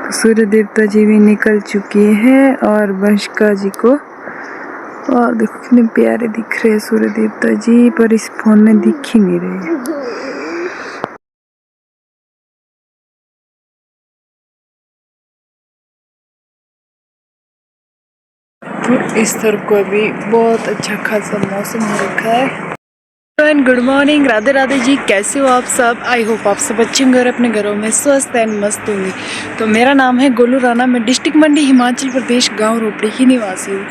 सूर्य देवता जी भी निकल चुकी हैं और वंशिका जी को, और देखो कितने प्यारे दिख रहे हैं सूर्य देवता जी, पर इस फोन में दिख ही नहीं रहे। तो इस तरफ को अभी बहुत अच्छा खासा मौसम हो रखा है। And good morning, Radhe Radhe ji, कैसे हो आप सब? आई होप आप सब अच्छे होंगे और अपने घरों में स्वस्थ एंड मस्त होंगे। तो मेरा नाम है गोलू राणा, मैं डिस्ट्रिक्ट मंडी हिमाचल प्रदेश गांव रोपड़ी की निवासी हूँ।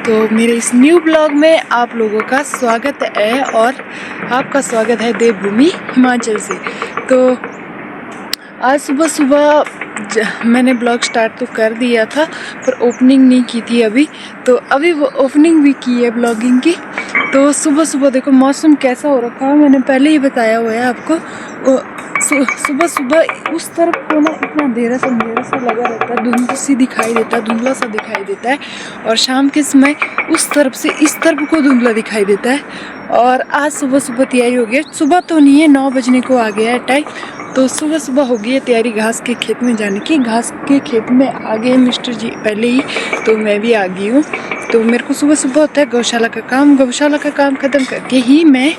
तो मेरे इस न्यू ब्लॉग में आप लोगों का स्वागत है और आपका स्वागत है देवभूमि हिमाचल से। तो आज सुबह सुबह मैंने ब्लॉग स्टार्ट तो कर दिया था, पर ओपनिंग नहीं की थी अभी। तो अभी वो ओपनिंग भी की है ब्लॉगिंग की। तो सुबह सुबह देखो मौसम कैसा हो रखा है, मैंने पहले ही बताया हुआ है आपको। सुबह सुबह उस तरफ को ना इतना अंधेरा सा लगा रहता है, धुंधला सी दिखाई देता है, धुंधला सा दिखाई देता है। और शाम के समय उस तरफ से इस तरफ को धुंधला दिखाई देता है। और आज सुबह सुबह तैयारी हो गई है, सुबह तो नहीं है, 9 बजने को आ गया है टाइम। तो सुबह सुबह हो गई है तैयारी घास के खेत में जाने की। घास के खेत में आ गए मिस्टर जी पहले ही, तो मैं भी आ गई हूँ। तो मेरे को सुबह सुबह होता है गौशाला का काम ख़त्म करके ही मैं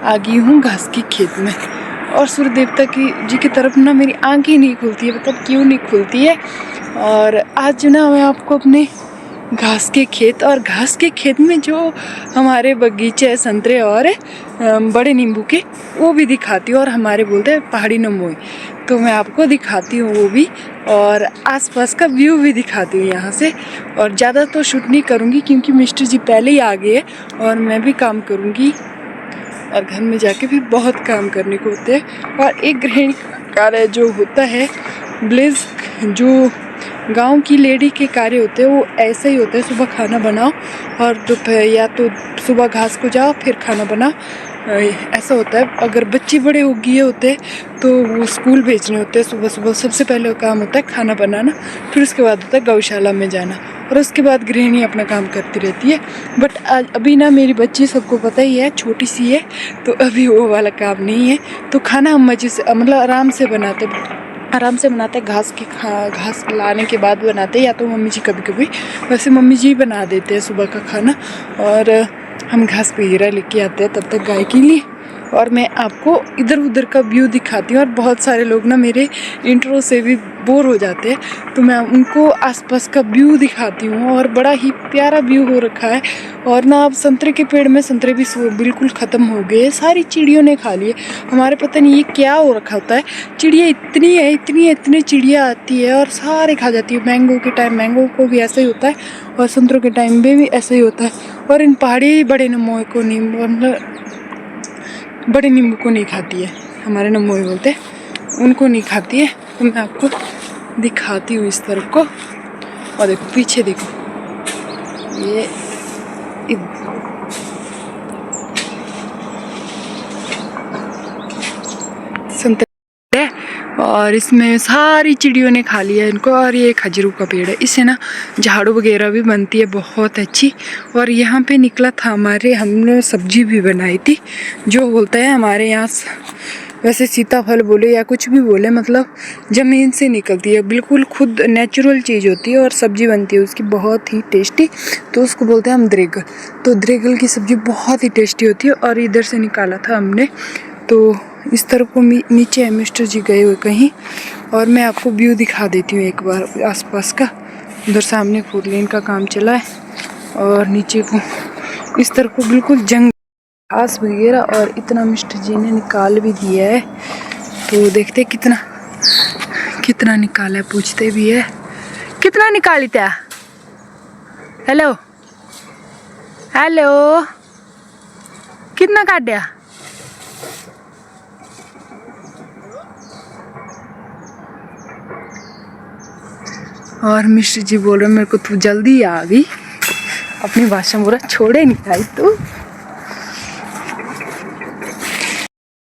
आ गई हूँ घास के खेत में। और सूर्य देवता जी की तरफ ना मेरी आँखें नहीं खुलती है, मतलब क्यों नहीं खुलती है। और आज ना मैं आपको अपने घास के खेत में जो हमारे बगीचे है संतरे और बड़े नींबू के, वो भी दिखाती हूँ। और हमारे बोलते हैं पहाड़ी नमोई, तो मैं आपको दिखाती हूँ वो भी, और आसपास का व्यू भी दिखाती हूँ यहाँ से। और ज़्यादा तो शूट नहीं करूँगी क्योंकि मिस्टर जी पहले ही आ गए और मैं भी काम करूँगी, और घर में जाके फिर बहुत काम करने को होते हैं। और एक गृहिणी कार्य जो होता है ब्लेज, जो गांव की लेडी के कार्य होते हैं, वो ऐसा ही होता है। सुबह खाना बनाओ और दोपहर, या तो सुबह घास को जाओ फिर खाना बनाओ, ऐसा होता है। अगर बच्चे बड़े हो गए होते हैं तो वो स्कूल भेजने होते हैं। सुबह सुबह सबसे पहले काम होता है खाना बनाना, फिर उसके बाद होता है गौशाला में जाना, और उसके बाद गृहिणी अपना काम करती रहती है। बट अभी ना मेरी बच्ची, सबको पता ही है, छोटी सी है, तो अभी वो वाला काम नहीं है। तो खाना हम मजे से, मतलब आराम से बनाते घास लाने के बाद बनाते, या तो मम्मी जी कभी कभी, वैसे मम्मी जी बना देते हैं सुबह का खाना, और हम घास वगैरह लेके आते हैं तब तक गाय के लिए। और मैं आपको इधर उधर का व्यू दिखाती हूँ। और बहुत सारे लोग ना मेरे इंट्रो से भी बोर हो जाते हैं, तो मैं उनको आसपास का व्यू दिखाती हूँ। और बड़ा ही प्यारा व्यू हो रखा है। और ना अब संतरे के पेड़ में संतरे भी बिल्कुल ख़त्म हो गए, सारी चिड़ियों ने खा लिए हमारे। पता नहीं ये क्या हो रखा होता है, चिड़िया इतनी चिड़िया आती है और सारे खा जाती है। मैंगो के टाइम मैंगो को भी ऐसा ही होता है, और संतरों के टाइम में भी ऐसा ही होता है। और इन पहाड़ी बड़े नमोए को बड़े नींबू को नहीं खाती है, हमारे नमोई बोलते हैं, उनको नहीं खाती है। तो मैं आपको दिखाती हूँ इस तरफ को। और देखो पीछे देखो, ये संतरे है, और इसमें सारी चिड़ियों ने खा लिया इनको। और ये खजूर का पेड़ है, इससे ना झाड़ू वगैरह भी बनती है बहुत अच्छी। और यहाँ पे निकला था हमने सब्जी भी बनाई थी, जो बोलते हैं हमारे यहाँ, वैसे सीताफल बोले या कुछ भी बोले, मतलब ज़मीन से निकलती है, बिल्कुल खुद नेचुरल चीज़ होती है और सब्जी बनती है उसकी बहुत ही टेस्टी। तो उसको बोलते हैं हम द्रेगल। तो द्रेगल की सब्ज़ी बहुत ही टेस्टी होती है। और इधर से निकाला था हमने। तो इस तरफ को नीचे है मिस्टर जी गए हुए कहीं, और मैं आपको व्यू दिखा देती हूँ एक बार आसपास का। उधर सामने 4 लेन का काम चला है, और नीचे को इस तरफ को बिल्कुल जंगल घास वगैरह, और इतना मिस्टर जी ने निकाल भी दिया है। तो देखते कितना निकाला है, पूछते भी है कितना निकाली था। हेलो कितना काट दिया? और मिस्टर जी बोल रहे मेरे को तू जल्दी आ गई, अपनी भाषा पूरा छोड़े नहीं आई तू।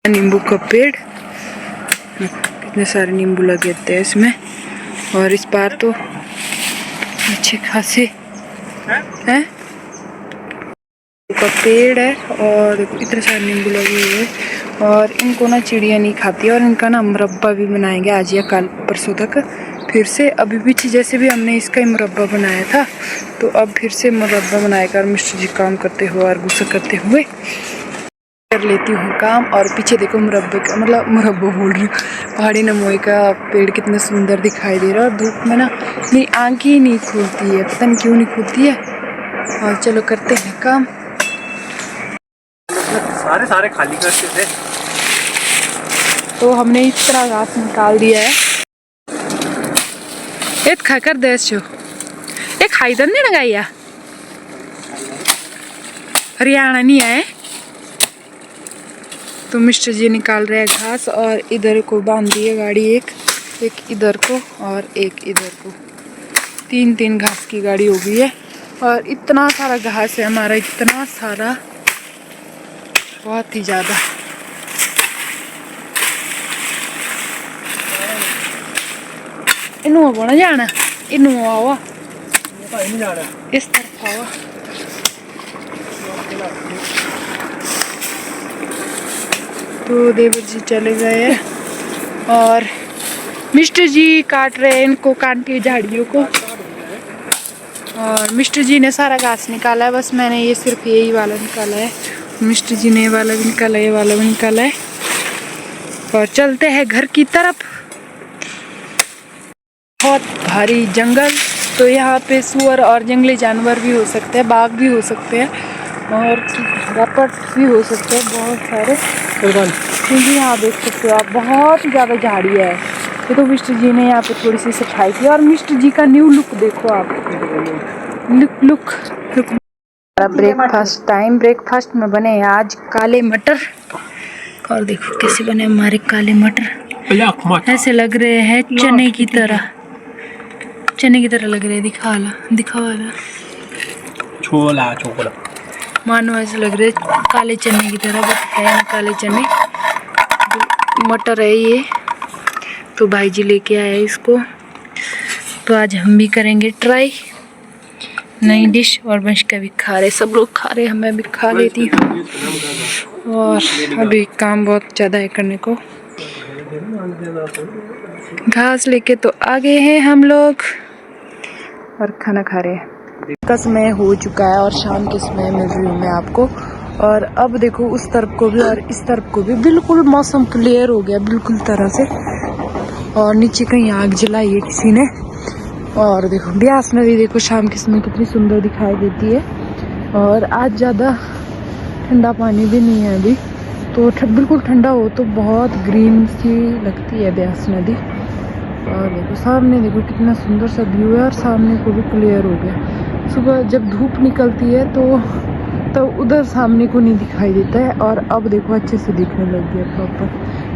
नींबू का पेड़, कितने सारे नींबू लगे थे इसमें। और इस बार तो अच्छे खासे हैं, का पेड़ है, और इतने सारे नींबू लगे हुए हैं। और इनको ना चिड़िया नहीं खाती, और इनका ना मुरब्बा भी बनाएंगे आज या कल परसों तक। फिर से अभी पीछे जैसे भी हमने इसका ही मुरब्बा बनाया था, तो अब फिर से मुरब्बा बनाकर मिस्टर जी काम करते हुए और गुस्सा करते हुए कर लेती हूँ काम। और पीछे देखो मुरब्बे का मतलब मुरब्बा बोल रही हूँ, पहाड़ी नमोई का पेड़ कितना सुंदर दिखाई दे रहा है। और धूप में ना मेरी आँखें ही नहीं खुलती है, पता नहीं क्यों नहीं खुलती है। और चलो करते हैं काम। सारे खाली करते थे, तो हमने इस तरह घास निकाल दिया है। एक खाकर देश जो एक हाइदन नहीं लगाया, हरियाणा नहीं है। तो मिस्टर जी निकाल रहे हैं घास और इधर को बांध दी है गाड़ी, एक इधर को और एक इधर को। तीन घास की गाड़ी हो गई है। और इतना सारा घास है हमारा, इतना सारा, बहुत ही ज़्यादा। इनू बोना जाना, इनू आओ इस तरफ आओ। तो देवर जी चले गए हैं और मिस्टर जी काट रहे हैं इनको, कांटे झाड़ियों को। और मिस्टर जी ने सारा घास निकाला है, बस मैंने ये सिर्फ यही वाला निकाला है। मिस्टर जी ने ये वाला भी निकाला, ये वाला भी निकाला है। और चलते हैं घर की तरफ। बहुत भारी जंगल, तो यहाँ पे सुअर और जंगली जानवर भी हो सकते हैं, बाघ भी हो सकते हैं और रपट भी हो सकते हैं बहुत सारे। क्योंकि यहाँ देख सकते हो आप, बहुत ज़्यादा झाड़ियाँ है। ये तो मिस्टर जी ने यहाँ पे थोड़ी सी सफाई की। और मिस्टर जी का न्यू लुक देखो आप, लुक। Breakfast time. ब्रेकफास्ट में बने हैं आज काले मटर। और देखो कैसे बने हमारे काले मटर, ऐसे लग रहे हैं चने की तरह, चने की तरह लग रहे हैं। दिखा वाला छोला मानो ऐसे लग रहे काले चने की तरह, बट है काले चने। मटर है ये, तो भाई जी लेके आए इसको। तो आज हम भी करेंगे ट्राई नई डिश। और वंशिका भी खा रहे, सब लोग खा रहे, मैं भी खा लेती हूँ। और अभी काम बहुत ज़्यादा है करने को। घास लेके तो आ गए हैं हम लोग और खाना खा रहे हैं। का समय हो चुका है और शाम के समय मिल रही हूँ मैं आपको। और अब देखो उस तरफ को भी और इस तरफ को भी बिल्कुल मौसम क्लियर हो गया, बिल्कुल तरह से। और नीचे कहीं आग जलाई है किसी ने। और देखो ब्यास नदी देखो शाम के समय कितनी सुंदर दिखाई देती है। और आज ज़्यादा ठंडा पानी भी नहीं है अभी, तो बिल्कुल ठंडा हो तो बहुत ग्रीन सी लगती है ब्यास नदी। और देखो सामने देखो कितना सुंदर सा व्यू है और सामने को भी क्लियर हो गया। सुबह जब धूप निकलती है तो उधर सामने को नहीं दिखाई देता है। और अब देखो अच्छे से दिखने लग गया प्रॉपर।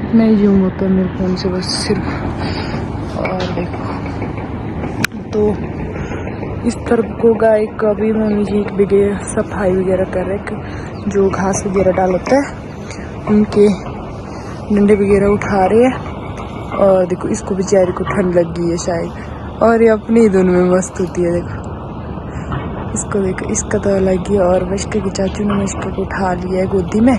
इतना ही जूम होता है मेरे फ़ोन से बस सिर्फ। और देखो तो इस तरफ को गाय का भी मम्मी जी वगैरह सफाई वगैरह कर रहे, जो घास वगैरह डाल होता है उनके डंडे वगैरह उठा रहे हैं। और देखो इसको बेचारे को ठंड लग गई है शायद, और ये अपने ही दोनों में मस्त होती है। देखो इसको देखो, इसका तो अलग ही है। और वंशिका की चाचू ने वंशिका को उठा लिया है गोदी में।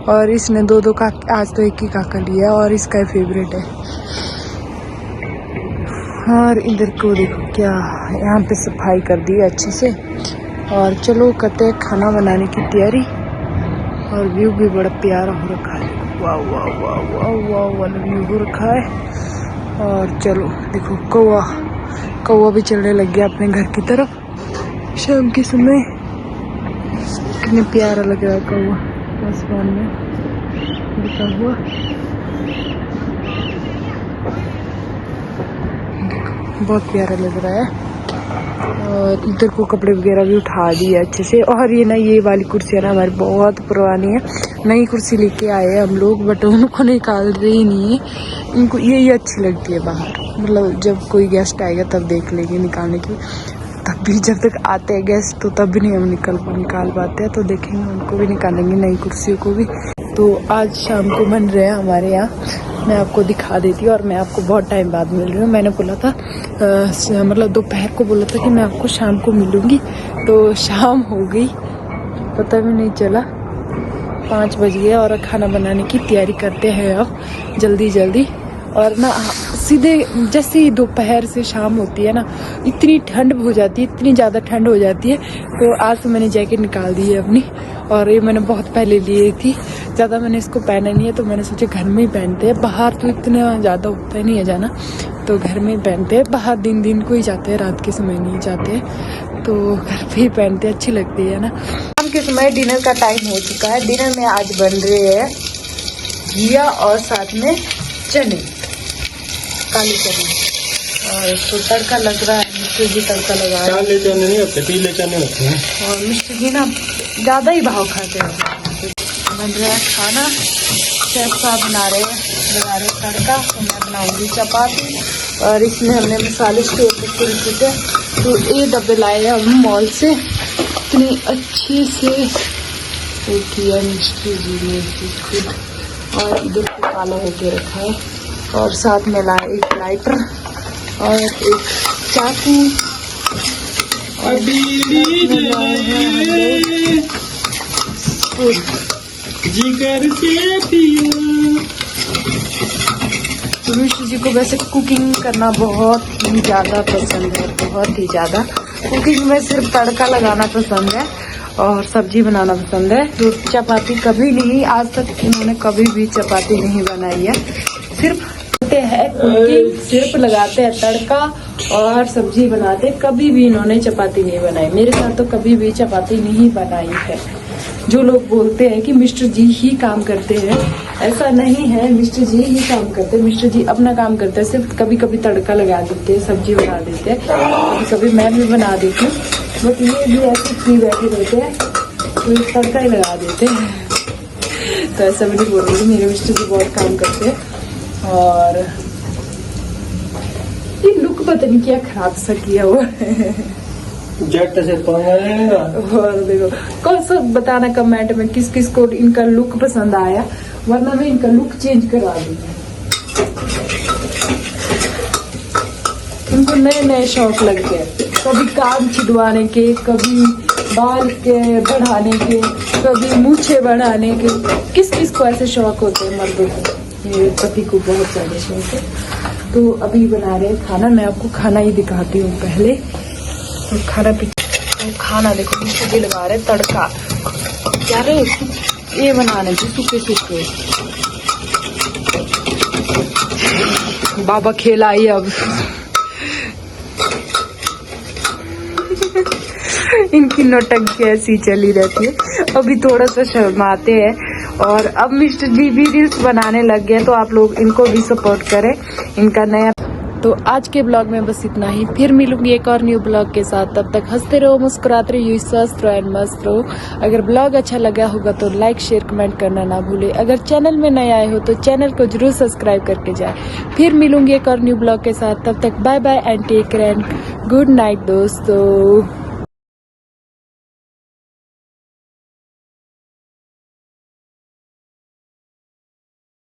और इसने दो काका, आज तो एक ही काका लिया और इसका फेवरेट है। और इधर को देखो क्या यहाँ पे सफाई कर दी है अच्छे से। और चलो करते हैं खाना बनाने की तैयारी। और व्यू भी बड़ा प्यारा हो रखा है, वाह वाह वाह वाह वाह वाला व्यू हो रखा है। और चलो देखो कौवा भी चलने लग गया अपने घर की तरफ शाम के समय। कितने प्यारा लग रहा है कौवा आसमान में उड़ता हुआ। बहुत प्यारा लग रहा है। और इधर को कपड़े वगैरह भी उठा दिए अच्छे से। और ये ना ये वाली कुर्सी है ना हमारी बहुत पुरानी है, नई कुर्सी लेके आए हैं हम लोग, बट उनको निकाल रहे ही नहीं है। इनको ये अच्छी लगती है बाहर, मतलब जब कोई गेस्ट आएगा तब देख लेंगे निकालने की। तब भी जब तक आते हैं गेस्ट तो तब भी नहीं हम निकाल पाते हैं, तो देखेंगे उनको भी निकालेंगे नई कुर्सियों को भी। तो आज शाम को बन रहे हैं हमारे यहाँ, मैं आपको दिखा देती हूँ। और मैं आपको बहुत टाइम बाद मिल रही हूँ। मैंने बोला था मतलब दोपहर को बोला था कि मैं आपको शाम को मिलूँगी, तो शाम हो गई पता भी नहीं चला, 5 बज गए। और खाना बनाने की तैयारी करते हैं अब जल्दी जल्दी। और ना सीधे जैसे ही दोपहर से शाम होती है ना, इतनी ठंड हो जाती है, इतनी ज़्यादा ठंड हो जाती है। तो आज तो मैंने जैकेट निकाल दी है अपनी, और ये मैंने बहुत पहले ली थी, ज़्यादा मैंने इसको पहना नहीं है, तो मैंने सोचा घर में ही पहनते हैं। बाहर तो इतना ज़्यादा होता ही नहीं है जाना, तो घर में ही पहनते हैं। बाहर दिन को ही जाते हैं, रात के समय नहीं जाते हैं, तो घर पे ही पहनते, अच्छी लगती है ना। शाम के समय डिनर का टाइम हो चुका है। डिनर में आज बन रहे हैं घिया और साथ में चने, काले चने, और इसको तड़का लग रहा है। मिस्टर जी तड़का लगा रहे हैं। काले चने नहीं होते, पीले चने होते हैं। और मिस्टर जी ना ज़्यादा ही भाव खाते हैं। बन रहा है खाना, शेफ साहब लगा रहे तड़का, तो मैं बनाऊंगी चपाती। और इसमें हमने मसाले स्टोर करके रखे थे, तो ये डब्बे लाए हैं हम मॉल से, इतनी अच्छी से किया मिस्टर जी ने खुद। और इधर को काला होके रखा है, और साथ में लाए एक लाइटर और एक चाकू, और मिस्टर जी को वैसे कुकिंग करना बहुत ही ज़्यादा पसंद है, बहुत ही ज़्यादा। कुकिंग में सिर्फ तड़का लगाना पसंद है और सब्जी बनाना पसंद है। रोटी चपाती कभी नहीं, आज तक इन्होंने कभी भी चपाती नहीं बनाई है। सिर्फ करते हैं कुकिंग, सिर्फ लगाते हैं तड़का और सब्जी बनाते, कभी भी इन्होंने चपाती नहीं बनाई। मेरे साथ तो कभी भी चपाती नहीं बनाई है। जो लोग बोलते हैं कि मिस्टर जी ही काम करते हैं, ऐसा नहीं है, मिस्टर जी ही काम करते हैं। मिस्टर जी अपना काम करते हैं, सिर्फ कभी कभी तड़का लगा देते हैं, सब्जी बना देते हैं, कभी कभी मैं भी बना देती हूँ। बट ये भी ऐसे फ्री बैठे रहते हैं, तो तड़का ही लगा देते हैं। तो ऐसा मैं नहीं बोल रही, मेरे मिस्टर जी बहुत काम करते हैं। और ये लुक पता नहीं क्या खराब सा किया हुआ है। जट से और देखो, कौन सा बताना कमेंट में किस किस को इनका लुक पसंद आया, वरना मैं इनका लुक चेंज करा दूंगी। इनको नए नए शौक लग गए, कभी कान छिदवाने के, कभी बाल के बढ़ाने के, कभी मूछे बढ़ाने के। किस किस को ऐसे शौक होते हैं मर्दों को, मेरे पति को बहुत ज्यादा शौक है। तो अभी बना रहे हैं खाना, मैं आपको खाना ही दिखाती हूँ पहले। तो खाना देखो, मिस्टर जी लगा रहे तड़का, क्या रे ये बनाने की सूखे सूखे। बाबा खेला ही अब। इनकी नौटंकी ऐसी चली रहती है। अभी थोड़ा सा शर्माते हैं, और अब मिस्टर जी भी रील्स बनाने लग गए, तो आप लोग इनको भी सपोर्ट करें, इनका नया। तो आज के ब्लॉग में बस इतना ही, फिर मिलूंगी एक और न्यू ब्लॉग के साथ। तब तक हंसते रहो, मुस्कुराते रहो, स्वस्थ रहो एंड मस्त रहो। अगर ब्लॉग अच्छा लगा होगा तो लाइक शेयर कमेंट करना ना भूले। अगर चैनल में नए आए हो तो चैनल को जरूर सब्सक्राइब करके जाए। फिर मिलूंगी एक और न्यू ब्लॉग के साथ, तब तक bye bye and take care and good night दोस्तों।